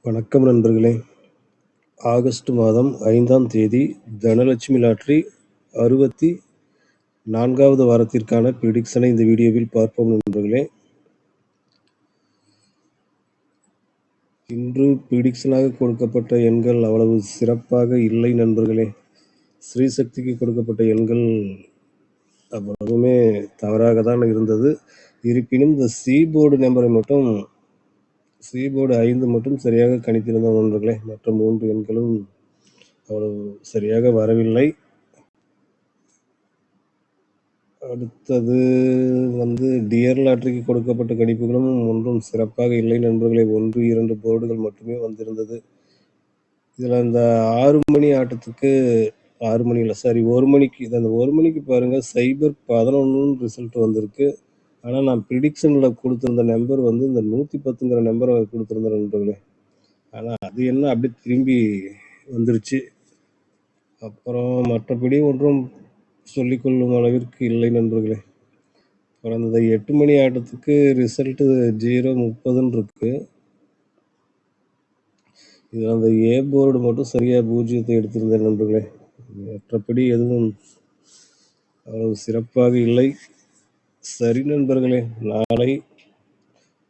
வணக்கம் நண்பர்களே. ஆகஸ்ட் மாதம் 5ஆம் தேதி தனலட்சுமி லாட்டரி 64வது வாரத்திற்கான ப்ரிடிக்ஷனை இந்த வீடியோவில் பார்ப்போம் நண்பர்களே. இன்று ப்ரிடிக்ஷனாக கொடுக்கப்பட்ட எண்கள் அவ்வளவு சிறப்பாக இல்லை நண்பர்களே. ஸ்ரீசக்திக்கு கொடுக்கப்பட்ட எண்கள் அவ்வளவுமே தவறாக தான் இருந்தது. இருப்பினும் இந்த சீபோர்டு நம்பரை மட்டும் சீபோர்டு 5 மட்டும் சரியாக கணித்திருந்தோம் நண்பர்களே. மற்ற 3 எண்களும் அவ்வளவு சரியாக வரவில்லை. அடுத்தது டியர் லாட்டரிக்கு கொடுக்கப்பட்ட கணிப்புகளும் ஒன்றும் சிறப்பாக இல்லை நண்பர்களே. 1, 2 போர்டுகள் மட்டுமே வந்திருந்தது. இதில் அந்த 6 மணி ஆட்டத்துக்கு 6 மணி இல்லை, சாரி 1 மணிக்கு, அந்த 1 மணிக்கு பாருங்கள் சைபர் 11 ரிசல்ட் வந்திருக்கு. ஆனால் நான் ப்ரிடிக்ஷனில் கொடுத்துருந்த நம்பர் இந்த 110ங்கிற நம்பரை கொடுத்துருந்தேன் நண்பர்களே. ஆனால் அது என்ன அப்படியே திரும்பி வந்துருச்சு. அப்புறம் மற்றபடி ஒன்றும் சொல்லிக்கொள்ளும் அளவிற்கு இல்லை நண்பர்களே. அப்புறம் அந்த 8 மணி ஆட்டத்துக்கு ரிசல்ட்டு 0-30 இருக்கு. இதில் அந்த ஏ போர்டு மட்டும் சரியாக 0 எடுத்திருந்தேன் நண்பர்களே. மற்றபடி எதுவும் அவ்வளவு சிறப்பாக இல்லை. சரி நண்பர்களே, நாளை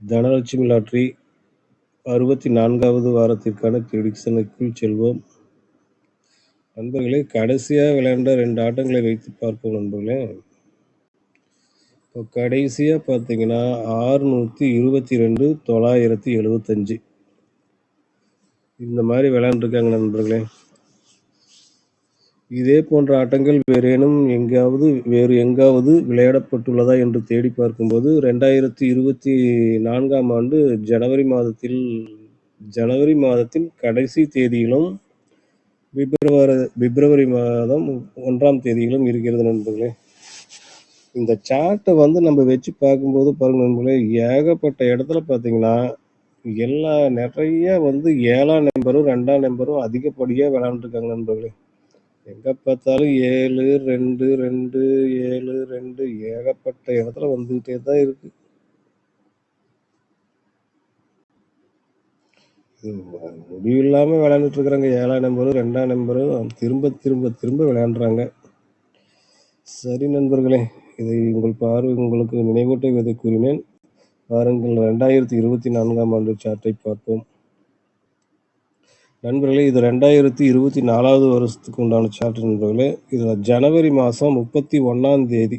தனலட்சுமி லாட்டரி 64வது வாரத்திற்கான ப்ரிடிக்ஷனுக்குள் செல்வோம் நண்பர்களே. கடைசியாக விளையாண்ட 2 ஆட்டங்களை வைத்து பார்ப்போம் நண்பர்களே. இப்போ கடைசியாக பார்த்தீங்கன்னா 622, 975 இந்த மாதிரி விளையாண்டுருக்காங்க நண்பர்களே. இதே போன்ற ஆட்டங்கள் வேறு எங்காவது விளையாடப்பட்டுள்ளதா என்று தேடி பார்க்கும்போது 2024ஆம் ஆண்டு ஜனவரி மாதத்தின் கடைசி தேதியிலும் பிப்ரவரி மாதம் 1ஆம் தேதியிலும் இருக்கிறது நண்பர்களே. இந்த சார்ட்டை நம்ம வச்சு பார்க்கும்போது பாருங்க நண்பர்களே, ஏகப்பட்ட இடத்துல பார்த்தீங்கன்னா நிறைய 7ஆம் நம்பரும் 2ஆம் நம்பரும் அதிகப்படியாக விளையாண்டுருக்காங்க நண்பர்களே. எங்கே பார்த்தாலும் 7, 2, 2, 7, 2 ஏகப்பட்ட இடத்துல வந்துக்கிட்டே தான் இருக்கு. முடிவு இல்லாமல் விளையாண்டுட்டு இருக்கிறாங்க. 7ஆம் நம்பரும் 2ஆம் நம்பரும் திரும்ப திரும்ப திரும்ப விளையாண்டுறாங்க. சரி நண்பர்களே, இதை உங்களுக்கு நினைவூட்ட கூறினேன். வாருங்கள் 2024ஆம் ஆண்டு சார்ட்டை பார்ப்போம் நண்பர்களே. இது 2024வது வருஷத்துக்கு உண்டான சார்ட் நண்பர்களே. இதில் ஜனவரி மாதம் 31ஆம் தேதி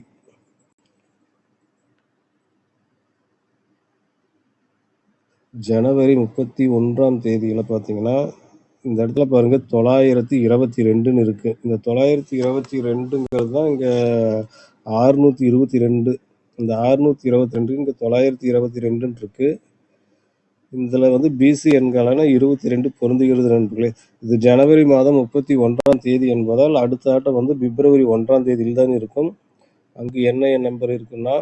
ஜனவரி 31ஆம் தேதியில் பார்த்தீங்கன்னா இந்த இடத்துல பாருங்கள் 922ன்னு இருக்குது. இந்த 922ங்கிறது தான் இங்கே 622. இந்த 622 இங்கே 922ன்னு இருக்குது. இதில் பிசி எண்களான 22 பொருந்துகிறது நண்பர்களே. இது ஜனவரி மாதம் 31ஆம் தேதி என்பதால் அடுத்த ஆட்டம் பிப்ரவரி 1ஆம் தேதியில் தான் இருக்கும். அங்கு என்ன நம்பர் இருக்குன்னா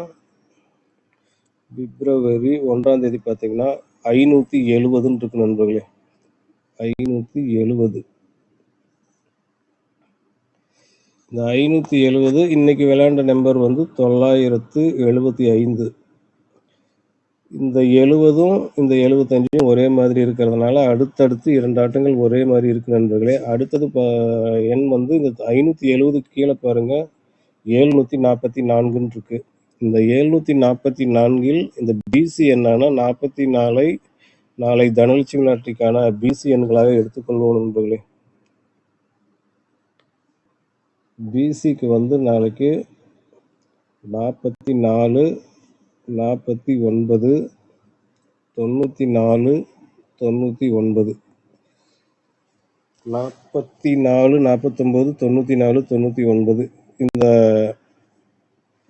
பிப்ரவரி 1ஆம் தேதி பார்த்தீங்கன்னா 570ன்னு இருக்கு நண்பர்களே. 570. இந்த 570 இன்னைக்கு விளையாண்ட நம்பர் 975. இந்த 70ம் இந்த 75ம் ஒரே மாதிரி இருக்கிறதுனால அடுத்தடுத்து 2 ஆட்டங்கள் ஒரே மாதிரி இருக்கு நண்பர்களே. அடுத்தது எண் இந்த 570 கீழே பாருங்க 744ன்னு இருக்கு. இந்த 744ல் இந்த பிசி எண்ணான 44ஐ நாளை தனலட்சுமி லாட்டரிக்கான பிசி எண்களாக எடுத்துக்கொள்வோம் நண்பர்களே. பிசிக்கு நாளைக்கு 44, 49, 94, 99, 44, 49, 94, 99 இந்த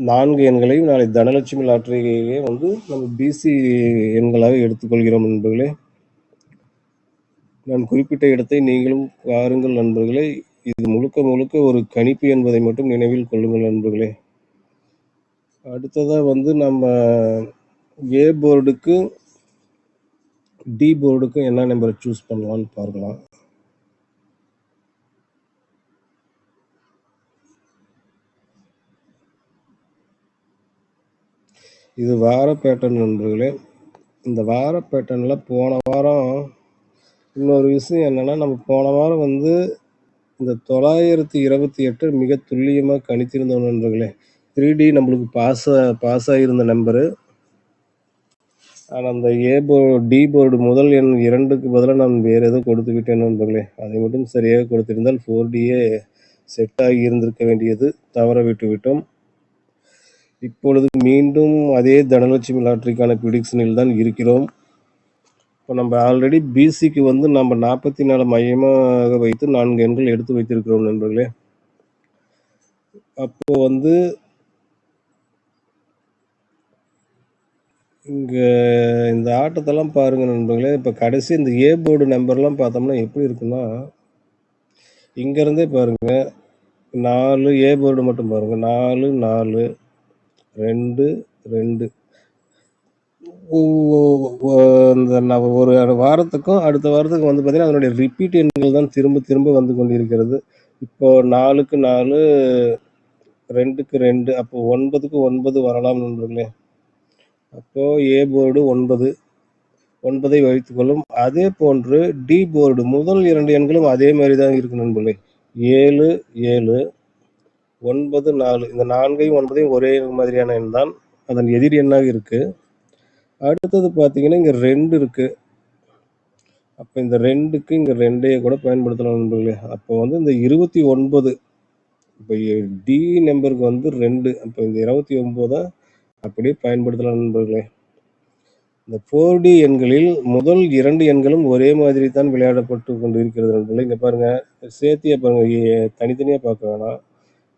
4 எண்களையும் நாளை தனலட்சுமி லாட்டரியே நம்ம பிசி எண்களாக எடுத்துக்கொள்கிறோம் நண்பர்களே. நான் குறிப்பிட்ட இடத்தை நீங்களும் பாருங்கள் நண்பர்களே. இது முழுக்க முழுக்க ஒரு கணிப்பு என்பதை மட்டும் நினைவில் கொள்ளுங்கள் நண்பர்களே. அடுத்ததாக நம்ம ஏ போர்டுக்கும் டி போர்டுக்கும் என்ன நம்பரை சூஸ் பண்ணலான்னு பார்க்கலாம். இது வார பேட்டர்ன் நண்பர்களே. இந்த வார பேட்டர்னில் போன வாரம் இன்னொரு விஷயம் என்னன்னா, நம்ம போன வாரம் வந்து இந்த 928 மிக துல்லியமா கணித்திருந்தோம் நண்பர்களே. 3டி நம்மளுக்கு பாஸ் ஆகியிருந்த நம்பரு. ஆனா அந்த டி போர்டு முதல் எண் 2க்கு பதிலா நான் வேறு ஏதோ கொடுத்து விட்டேன் நண்பர்களே. அதை மட்டும் சரியாக கொடுத்திருந்தால் 4டியே செட் ஆகி இருந்திருக்க வேண்டியது. தவற விட்டு விட்டோம். இப்பொழுது மீண்டும் அதே தனலட்சுமி லாட்டரிக்கான ப்ரிடிக்ஷனில் தான் இருக்கிறோம். இப்போ நம்ம ஆல்ரெடி பிசிக்கு வந்து நம்ம 44 மையமாக வைத்து 4 எண்கள் எடுத்து வைத்திருக்கிறோம் நண்பர்களே. அப்போ வந்து இங்கே இந்த ஆட்டத்தெல்லாம் பாருங்கள் நண்பர்களே. இப்போ கடைசி இந்த ஏ போர்டு நம்பர்லாம் பார்த்தோம்னா எப்படி இருக்குன்னா, இங்கேருந்தே பாருங்கள் 4 ஏ போர்டு மட்டும் பாருங்கள் 4 4 2 2 இந்த ஒரு வாரத்துக்கும் அடுத்த வாரத்துக்கும் வந்து பார்த்தீங்கன்னா அதனுடைய ரிப்பீட் எண்கள் தான் திரும்ப திரும்ப வந்து கொண்டிருக்கிறது. இப்போ 4க்கு 4 2க்கு 2 அப்போ 9க்கு 9 வரலாம் நண்பர்களே. அப்போ ஏ போர்டு 9ஐ வைத்துக்கொள்ளும். அதே போன்று டி போர்டு முதல் 2 எண்களும் அதே மாதிரி தான் இருக்கு நண்பர்களே. 7 7 9 4 இந்த 4ஐயும் 9ஐயும் ஒரே மாதிரியான எண் தான். அதன் எதிர் எண்ணாக இருக்கு. அடுத்தது பார்த்தீங்கன்னா இங்கே 2 இருக்கு. அப்போ இந்த 2க்கு இங்கே 2ஐ கூட பயன்படுத்தலாம் நண்பர்களே. அப்போ வந்து இந்த 29 இப்போ டி நம்பருக்கு வந்து 2 அப்போ இந்த 29 அப்படியே பயன்படுத்தலாம் நண்பர்களே. இந்த 4டி எண்களில் முதல் 2 எண்களும் ஒரே மாதிரி தான் விளையாடப்பட்டு கொண்டு இருக்கிறது நண்பர்களே. இங்கே பாருங்க சேர்த்தியே பாருங்க, தனித்தனியாக பார்க்க வேணாம்.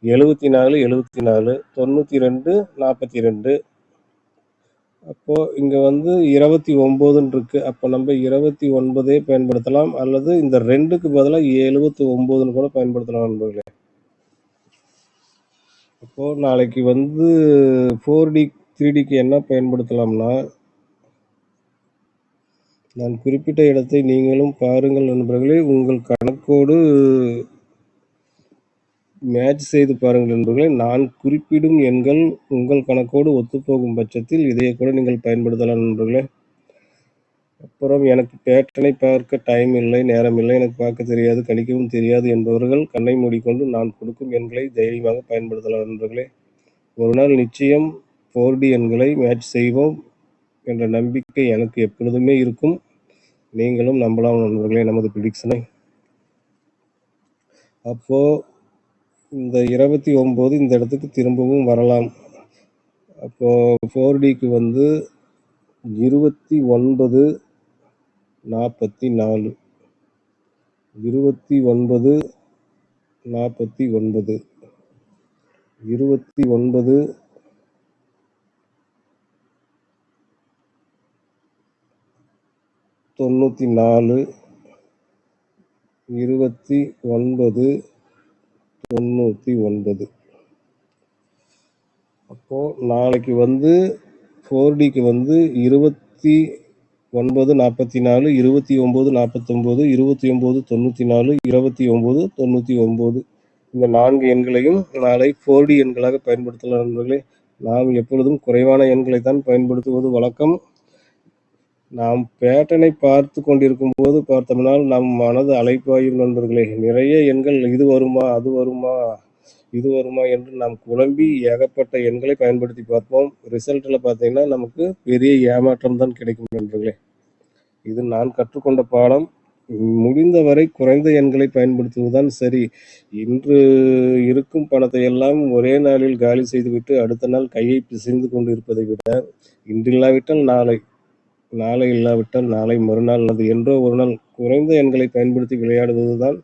74 74 92 42 அப்போ இங்க வந்து 29 இருக்கு. அப்போ நம்ம 29 பயன்படுத்தலாம் அல்லது இந்த 2க்கு பதிலா 79 கூட பயன்படுத்தலாம் நண்பர்களே. அப்போ நாளைக்கு வந்து 4டி 3டிக்கு என்ன பயன்படுத்தலாம்னா, நான் குறிப்பிட்ட இடத்தை நீங்களும் பாருங்கள் நண்பர்களே. உங்கள் கணக்கோடு மேட்ச் செய்து பாருங்கள் நண்பர்களே. நான் குறிப்பிடும் எண்கள் உங்கள் கணக்கோடு ஒத்துப்போகும் பட்சத்தில் இதை கூட நீங்கள் பயன்படுத்தலாம் நண்பர்களே. அப்புறம் எனக்கு பேட்டர்னை பார்க்க டைம் இல்லை, நேரம் இல்லை, எனக்கு பார்க்க தெரியாது, கணிக்கவும் தெரியாது என்பவர்கள் கண்ணை மூடிக்கொண்டு நான் கொடுக்கும் எண்களை தைரியமாக பயன்படுத்தலாம் நண்பர்களே. ஒரு நாள் நிச்சயம் 4டி எண்களை மேட்ச் செய்வோம் என்ற நம்பிக்கை எனக்கு எப்பொழுதுமே இருக்கும். நீங்களும் நம்பலாம் நண்பர்களே நமது ப்ரிடிக்ஷனை. அப்போ இந்த 29 இந்த இடத்துக்கு திரும்பவும் வரலாம். அப்போ 4டிக்கு வந்து 29 44 29 49 29 94 29 99. அப்போ நாளைக்கு வந்து 4டிக்கு வந்து 29 44 29 49 29 94 29 99 இந்த 4 எண்களையும் நாளை 4டி எண்களாக பயன்படுத்தலாம் நண்பர்களே. நாம் எப்பொழுதும் குறைவான எண்களை தான் பயன்படுத்துவது வழக்கம். நாம் பேட்டர்னை பார்த்து கொண்டிருக்கும் போது பார்த்தோம்னால் நம் மனது அலைப்பாயும் நண்பர்களே. நிறைய எண்கள் இது வருமா அது வருமா இது வருமா என்று நாம் குழம்பி ஏகப்பட்ட எண்களை பயன்படுத்தி பார்ப்போம். ரிசல்ட்டில் பார்த்தீங்கன்னா நமக்கு பெரிய ஏமாற்றம் தான் கிடைக்கும் நண்பர்களே. இது நான் கற்றுக்கொண்ட பாடம். முடிந்தவரை குறைந்த எண்களை பயன்படுத்துவதுதான் சரி. இன்று இருக்கும் பணத்தை எல்லாம் ஒரே நாளில் காலி செய்துவிட்டு அடுத்த நாள் கையை பிசைந்து கொண்டு இருப்பதை விட, இன்றில்லாவிட்டால் நாளை, நாளை இல்லாவிட்டால் நாளை மறுநாள் அல்லது என்றோ ஒரு நாள் குறைந்த எண்களை பயன்படுத்தி விளையாடுவதுதான்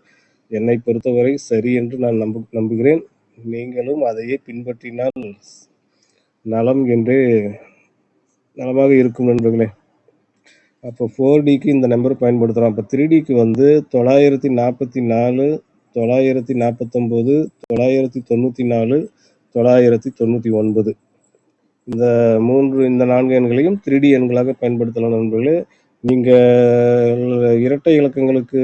என்னை பொறுத்தவரை சரி என்று நான் நம்புகிறேன். நீங்களும் அதையே பின்பற்றினால் நலம் என்றே நலமாக இருக்கும் நண்பர்களே. அப்போ 4டிக்கு இந்த நம்பர் பயன்படுத்தலாம். அப்போ 3டிக்கு வந்து 944 949 994 999 இந்த 4 எண்களையும் 3டி எண்களாக பயன்படுத்தலாம் நண்பர்களே. நீங்கள் இரட்டை இலக்கங்களுக்கு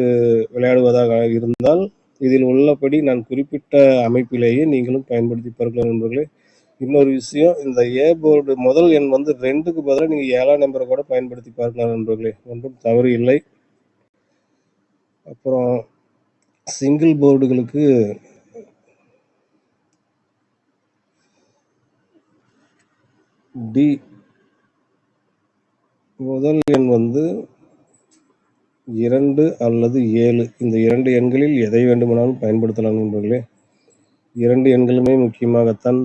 விளையாடுவதாக இருந்தால் இதில் உள்ளபடி நான் குறிப்பிட்ட அமைப்பிலேயே நீங்களும் பயன்படுத்தி பார்க்கலாம் நண்பர்களே. இன்னொரு விஷயம், இந்த ஏ போர்டு முதல் எண் வந்து 2க்கு பதிலாக நீங்கள் 7ஆம் நம்பரை கூட பயன்படுத்தி பார்க்கலாம் நண்பர்களே. ஒன்றும் தவறு இல்லை. அப்புறம் சிங்கிள் போர்டுகளுக்கு டி முதல் எண் வந்து 2 அல்லது 7. இந்த 2 எண்களில் எதை வேண்டுமானாலும் பயன்படுத்தலாம் நண்பர்களே. 2 எண்களுமே முக்கியமாகத்தான்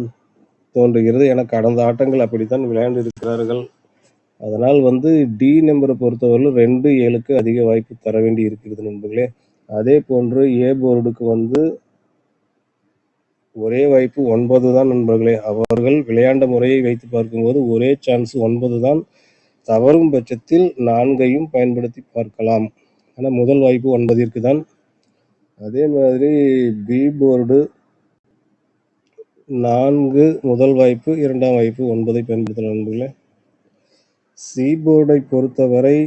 தோன்றுகிறது. என கடந்த ஆட்டங்கள் அப்படித்தான் விளையாண்டு இருக்கிறார்கள். அதனால் வந்து டி நம்பரை பொறுத்தவரையில் 2, 7க்கு அதிக வாய்ப்பு தர வேண்டி இருக்கிறது நண்பர்களே. அதே போன்று ஏ போர்டுக்கு வந்து ஒரே வாய்ப்பு 9 தான் நண்பர்களே. அவர்கள் விளையாண்ட முறையை வைத்து பார்க்கும்போது ஒரே சான்ஸ் 9 தான். தவறும் பட்சத்தில் 4ஐயும் பயன்படுத்தி பார்க்கலாம். ஆனால் முதல் வாய்ப்பு 9ற்கு தான். அதே மாதிரி பி போர்டு 4 முதல் வாய்ப்பு, 2ஆம் வாய்ப்பு 9ஐ பயன்படுத்தலாம் நண்பர்களே. சி போர்டை பொறுத்தவரை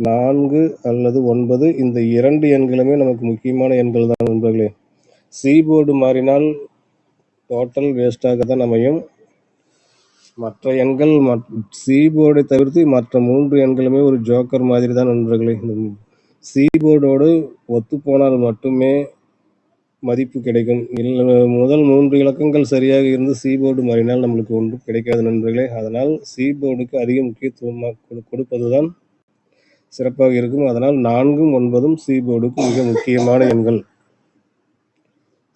4 அல்லது 9 இந்த 2 எண்களுமே நமக்கு முக்கியமான எண்கள் தான் நண்பர்களே. சி போர்டு மாறினால் டோட்டல் வேஸ்டாக தான் அமையும். மற்ற எண்கள் சி போர்டை தவிர்த்து மற்ற 3 எண்களுமே ஒரு ஜோக்கர் மாதிரி தான் நண்பர்களே. சி போர்டோடு ஒத்து போனால் மட்டுமே மதிப்பு கிடைக்கும். இல்லை முதல் 3 இலக்கங்கள் சரியாக இருந்து சி போர்டு மாறினால் நம்மளுக்கு ஒன்றும் கிடைக்காது நண்பர்களே. அதனால் சி போர்டுக்கு அதிக முக்கியத்துவமாக கொடுப்பதுதான் சிறப்பாக இருக்கும். அதனால் 4ம் 9ம் சி போர்டுக்கு மிக முக்கியமான எண்கள்.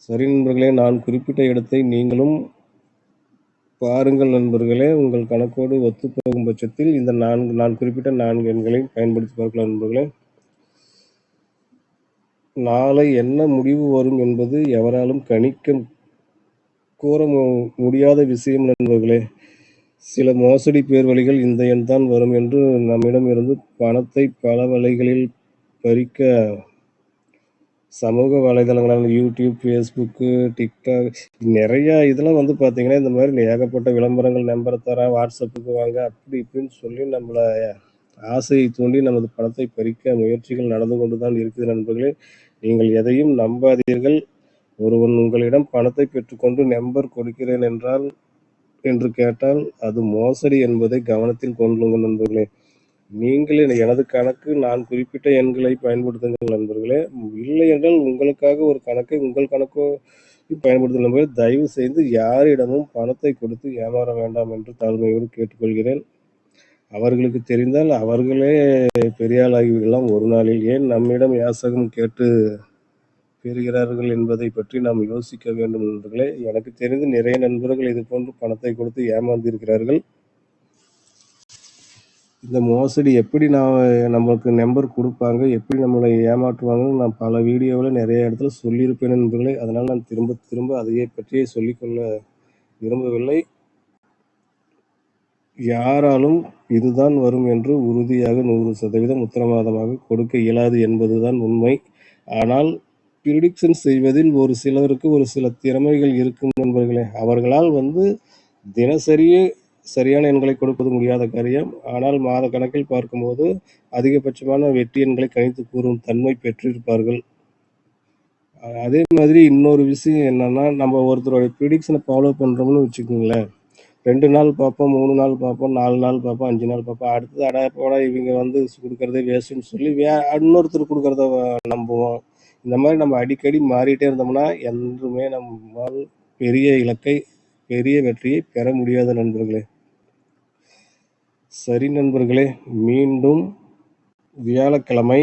சரி நண்பர்களே, நான் குறிப்பிட்ட இடத்தை நீங்களும் பாருங்கள் நண்பர்களே. உங்கள் கணக்கோடு ஒத்து போகும் பட்சத்தில் இந்த நான் குறிப்பிட்ட 4 எண்களை பயன்படுத்தி பார்க்கலாம் நண்பர்களே. நாளை என்ன முடிவு வரும் என்பது எவராலும் கூற முடியாத விஷயம் நண்பர்களே. சில மோசடி பேர் வழிகள் இந்த எண் தான் வரும் என்று நம்மிடமிருந்து பணத்தை பல வழிகளில் பறிக்க சமூக வலைதளங்களான யூடியூப், ஃபேஸ்புக்கு, டிக்டாக் நிறையா இதெல்லாம் வந்து பார்த்தீங்கன்னா இந்த மாதிரி ஏகப்பட்ட விளம்பரங்கள் நம்பரை தரேன், வாட்ஸ்அப்புக்கு வாங்க அப்படி இப்படின்னு சொல்லி நம்மளை ஆசையை தூண்டி நமது பணத்தை பறிக்க முயற்சிகள் நடந்து கொண்டு தான் இருக்குது நண்பர்களே. நீங்கள் எதையும் நம்பாதீர்கள். ஒருவன் உங்களிடம் பணத்தை பெற்றுக்கொண்டு நம்பர் கொடுக்கிறேன் என்று கேட்டால் அது மோசடி என்பதை கவனத்தில் கொள்ளுங்கள் நண்பர்களே. நீங்களே எனது கணக்கு நான் குறிப்பிட்ட எண்களை பயன்படுத்துங்கள் நண்பர்களே. இல்லை என்றால் உங்களுக்காக ஒரு கணக்கை உங்கள் கணக்கோ பயன்படுத்தும் நண்பர்களே. தயவு செய்து யாரிடமும் பணத்தை கொடுத்து ஏமாற வேண்டாம் என்று தாழ்மையோடு கேட்டுக்கொள்கிறேன். அவர்களுக்கு தெரிந்தால் அவர்களே பெரியாளாகிவிடலாம் ஒரு நாளில். ஏன் நம்மிடம் யாசகம் கேட்டு பெறுகிறார்கள் என்பதை பற்றி நாம் யோசிக்க வேண்டும் நண்பர்களே. எனக்கு தெரிந்து நிறைய நண்பர்கள் இது போன்று பணத்தை கொடுத்து ஏமாந்திருக்கிறார்கள். இந்த மோசடி எப்படி நம்மளுக்கு நம்பர் கொடுப்பாங்க, எப்படி நம்மளை ஏமாற்றுவாங்கன்னு நான் பல வீடியோவில் நிறைய இடத்துல சொல்லியிருப்பேன் நண்பர்களே. அதனால் நான் திரும்ப திரும்ப அதையே பற்றியே சொல்லிக்கொள்ள விரும்பவில்லை. யாராலும் இதுதான் வரும் என்று உறுதியாக 100% உத்தரவாதமாக கொடுக்க இயலாது என்பதுதான் உண்மை. ஆனால் ப்ரிடிக்ஷன் செய்வதில் ஒரு சிலருக்கு ஒரு சில திறமைகள் இருக்கும் நண்பர்களே. அவர்களால் வந்து தினசரியே சரியான எண்களை கொடுப்பது முடியாத காரியம். ஆனால் மாத கணக்கில் பார்க்கும்போது அதிகபட்சமான வெற்றி எண்களை கணித்து கூறும் தன்மை பெற்றிருப்பார்கள். அதே மாதிரி இன்னொரு விஷயம் என்னன்னா, நம்ம ஒருத்தருடைய ப்ரிடிக்ஷனை ஃபாலோ பண்ணுறோம்னு வச்சுக்கோங்களேன். 2 நாள் பார்ப்போம், 3 நாள் பார்ப்போம், 4 நாள் பார்ப்போம், 5 நாள் பார்ப்போம். அடுத்தது அட போடா இவங்க வந்து கொடுக்குறதே வேஸ்ட்டுன்னு சொல்லி இன்னொருத்தர் கொடுக்குறத நம்புவோம். இந்த மாதிரி நம்ம அடிக்கடி மாறிட்டே இருந்தோம்னா என்றுமே நம்மால் பெரிய வெற்றியை பெற முடியாத நண்பர்களே. சரி நண்பர்களே, மீண்டும் வியாழக்கிழமை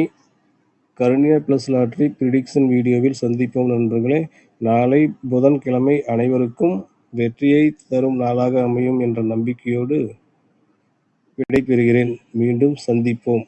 கருணியா பிளஸ் லாட்டரி ப்ரிடிக்ஷன் வீடியோவில் சந்திப்போம் நண்பர்களே. நாளை புதன்கிழமை அனைவருக்கும் வெற்றியை தரும் நாளாக அமையும் என்ற நம்பிக்கையோடு விடைபெறுகிறேன். மீண்டும் சந்திப்போம்.